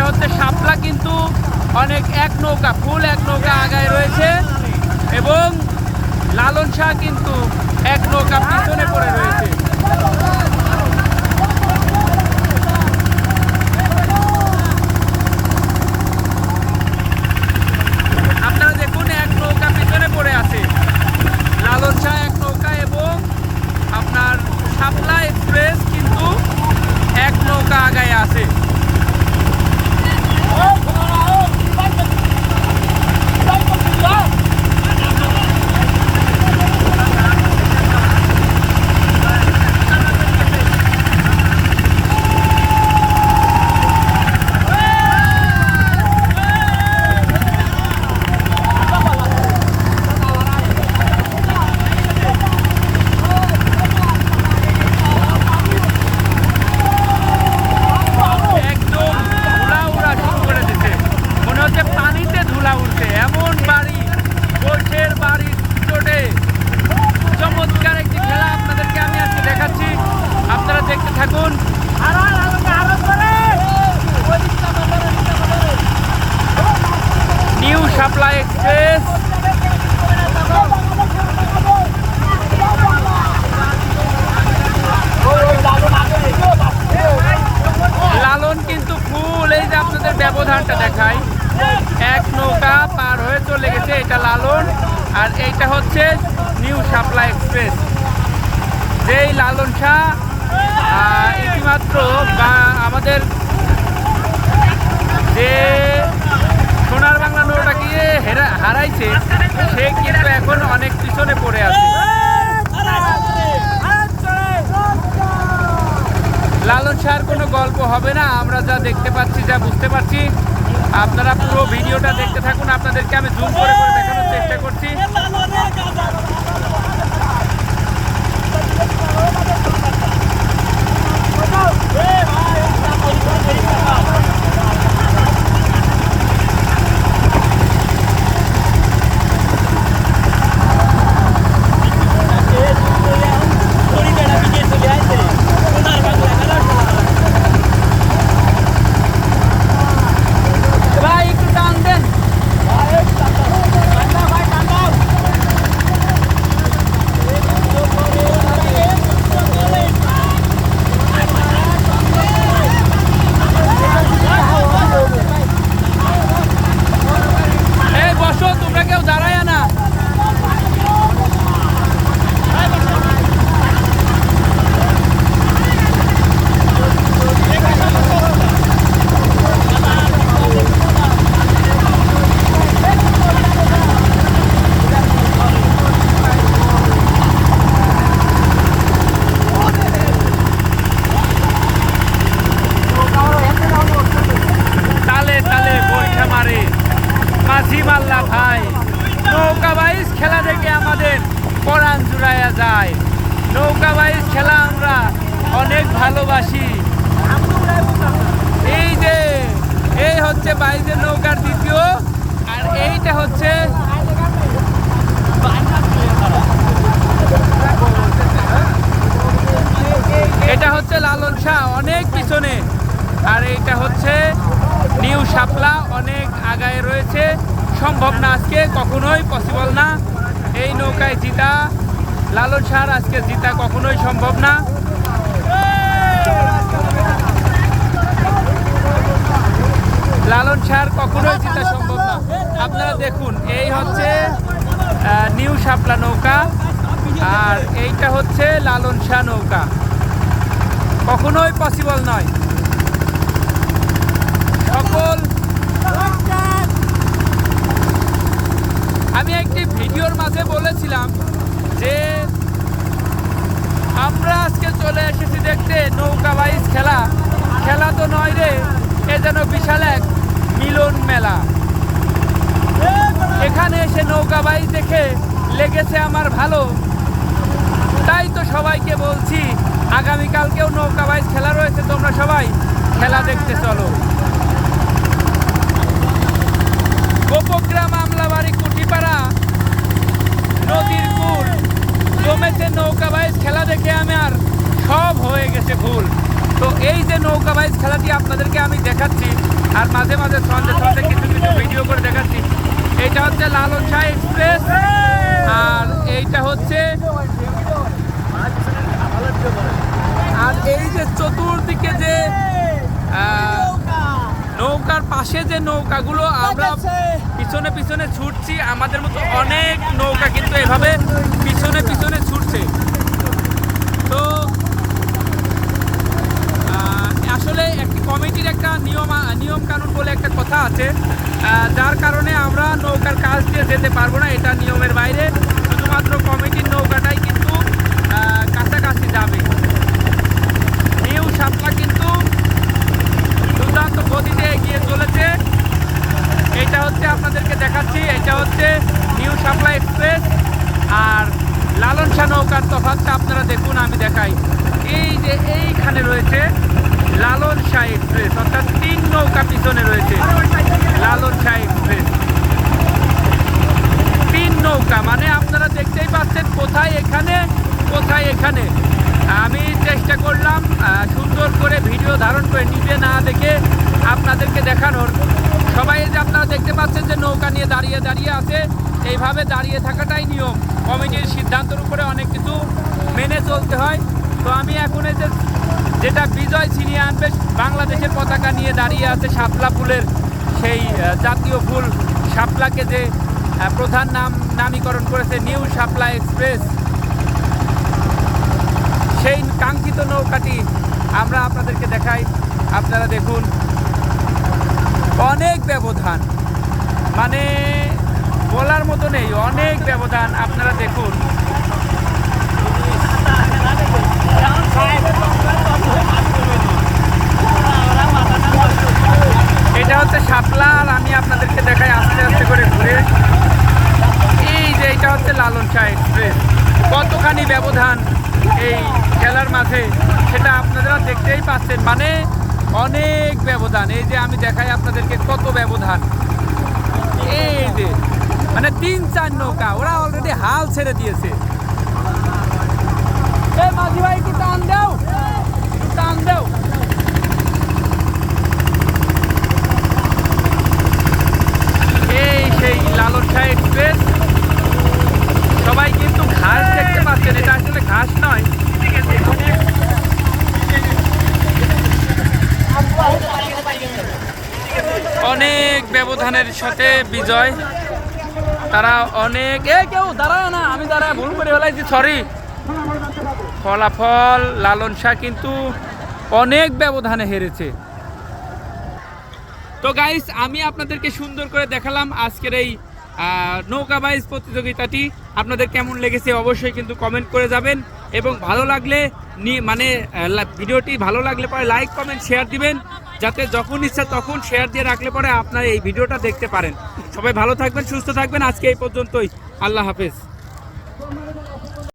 হচ্ছে শাপলা কিন্তু অনেক এক নৌকা ফুল এক নৌকা আগায় রয়েছে এবং লালন শাহ কিন্তু এক নৌকা পিছনে পড়ে রয়েছে। আপনারা দেখুন এক নৌকা পিছনে পড়ে আছে লালন শাহ এক নৌকা এবং আপনার শাপলা এক্সপ্রেস কিন্তু এক নৌকা আগায় আছে। থাকুন। নিউ শাপলা এক্সপ্রেস লালন কিন্তু ফুল, এই যে আপনাদের ব্যবধানটা দেখায়, এক নৌকা পার হয়ে চলে গেছে, এটা লালন আর এইটা হচ্ছে নিউ শাপলা এক্সপ্রেস। যেই লালন শাহ ইতিমাত্র আমাদের যে সোনার বাংলা নৌটাকে হারাইছে সে কিন্তু এখন অনেক পিছনে পড়ে আছে। লালন শাহর কোনো গল্প হবে না, আমরা যা দেখতে পাচ্ছি যা বুঝতে পারছি। আপনারা পুরো ভিডিওটা দেখতে থাকুন, আপনাদেরকে আমি জুম করে করে দেখানোর চেষ্টা করছি। ভাই নৌকা বাইচ খেলা দেখে আমাদের পরাণ জুড়াইয়া যায়। নৌকা বাইচ খেলা আমরা অনেক ভালোবাসি। এই যে এই হচ্ছে বাইচের নৌকার দ্বিতীয়, আর এইটা হচ্ছে এটা হচ্ছে লালন শাহ অনেক পিছনে, আর এইটা হচ্ছে নিউ শাপলা অনেক আগায় রয়েছে। সম্ভব না, আজকে কখনোই পসিবল না এই নৌকায় জিতা। লালন শাহর আজকে জিতা কখনোই সম্ভব না। লালন শাহর কখনোই জিতা সম্ভব না। আপনারা দেখুন, এই হচ্ছে নিউ শাপলা নৌকা আর এইটা হচ্ছে লালন শাহ নৌকা, কখনোই পসিবল নয়। সকল আমি একটি ভিডিওর মাঝে বলেছিলাম যে আমরা আজকে চলে এসেছি দেখতে নৌকা বাইচ খেলা। খেলা তো নয় রে, এ যেন বিশাল এক মিলন মেলা। এখানে এসে নৌকা বাইচ দেখে লেগেছে আমার ভালো, তাই তো সবাইকে বলছি আগামীকালকেও নৌকা বাইচ খেলা রয়েছে, তোমরা সবাই খেলা দেখতে চলো। গোপগ্রাম, আমলাবাড়ি, কুঠিপাড়া নদীর কূল জমেছে নৌকা বাইচ খেলা দেখে আমার সব হয়ে গেছে ভুল। তো এই যে নৌকা বাইচ খেলাটি আপনাদেরকে আমি দেখাচ্ছি, আর মাঝে মাঝে সন্ধ্যে সন্ধ্যে কিছু কিছু ভিডিও করে দেখাচ্ছি। এইটা হচ্ছে লালন শাহ এক্সপ্রেস, আর এইটা হচ্ছে, আর এই যে চতুর্দিকে যে নৌকার পাশে যে নৌকাগুলো আমরা পিছনে পিছনে ছুটছি, আমাদের মতো অনেক নৌকা কিন্তু এভাবে পিছনে পিছনে ছুটছে। তো আসলে একটি কমিটির একটা নিয়ম কানুন বলে একটা কথা আছে, যার কারণে আমরা নৌকার কাজ দিয়ে যেতে পারবো না, এটা নিয়মের বাইরে। শুধুমাত্র কমিটির নৌকাটাই কিন্তু কাছাকাছি যাবে। নিউ শাপলা কিন্তু দুর্দান্ত গতিতে এগিয়ে চলেছে। এটা হচ্ছে আপনাদেরকে দেখাচ্ছি, এটা হচ্ছে নিউ শাপলা এক্সপ্রেস আর লালন শাহ নৌকার তফাৎটা আপনারা দেখুন, আমি দেখাই। এই যে এইখানে রয়েছে লালন শাহ এক্সপ্রেস, অর্থাৎ 3 নৌকা পিছনে রয়েছে লালন শাহ এক্সপ্রেস। 3 নৌকা মানে আপনারা দেখতেই পাচ্ছেন কোথায় এখানে কোথায় এখানে। আমি চেষ্টা করলাম সুন্দর করে ভিডিও ধারণ করে নিজে না দেখে আপনাদেরকে দেখানোর। সবাই যে আপনারা দেখতে পাচ্ছেন যে নৌকা নিয়ে দাঁড়িয়ে দাঁড়িয়ে আছে, এইভাবে দাঁড়িয়ে থাকাটাই নিয়ম। কমিটির সিদ্ধান্তের উপরে অনেক কিছু মেনে চলতে হয়। তো আমি এখন এই যেটা বিজয় ছিনিয়ে আনবে বাংলাদেশের পতাকা নিয়ে দাঁড়িয়ে আছে, শাপলা ফুলের সেই জাতীয় ফুল শাপলাকে যে প্রধান নামীকরণ করেছে নিউ শাপলা এক্সপ্রেস, সেই কাঙ্ক্ষিত নৌকাটি আমরা আপনাদেরকে দেখাই। আপনারা দেখুন, অনেক ব্যবধান, মানে বলার মতো নেই, অনেক ব্যবধান। আপনারা দেখুন, এটা হচ্ছে শাপলা, আর আমি আপনাদেরকে দেখাই আস্তে আস্তে করে ঘুরে। এই যে এটা হচ্ছে লালন শাহ এক্সপ্রেস। কতখানি ব্যবধান এই খেলার মাঝে সেটা আপনারা দেখতেই পাচ্ছেন, মানে অনেক ব্যবধান। এই যে আমি দেখাই আপনাদেরকে কত ব্যবধান। এই যে মানে 3-4 নৌকা, ওরা অলরেডি হাল ছেড়ে দিয়েছে। মাঝি ভাই একটু টান দাও, একটু টান দাও। এই সেই লালন শাহ এক্সপ্রেস। সবাই কিন্তু ঘাস দেখতে পাচ্ছেন, এটা আসলে ঘাস নয়, অনেক ব্যবধানের সাথে বিজয়। তারা অনেক কেউ দাঁড়ায় না, আমি দাঁড়ায় ভুল করে ফেলাইছি, সরি। ফলাফল লালন শাহ কিন্তু অনেক ব্যবধানে হেরেছে। তো গাইস, আমি আপনাদেরকে সুন্দর করে দেখালাম আজকের এই নৌকা বাইচ প্রতিযোগিতাটি। আপনাদের কেমন লেগেছে অবশ্যই কিন্তু কমেন্ট করে যাবেন, এবং ভালো লাগলে মানে ভিডিওটি ভালো লাগলে পরে লাইক কমেন্ট শেয়ার দিবেন, যাতে যখন ইচ্ছা তখন শেয়ার দিয়ে রাখলে পরে আপনারা এই ভিডিওটা দেখতে পারেন। সবাই ভালো থাকবেন, সুস্থ থাকবেন। আজকে এই পর্যন্তই, আল্লাহ হাফেজ।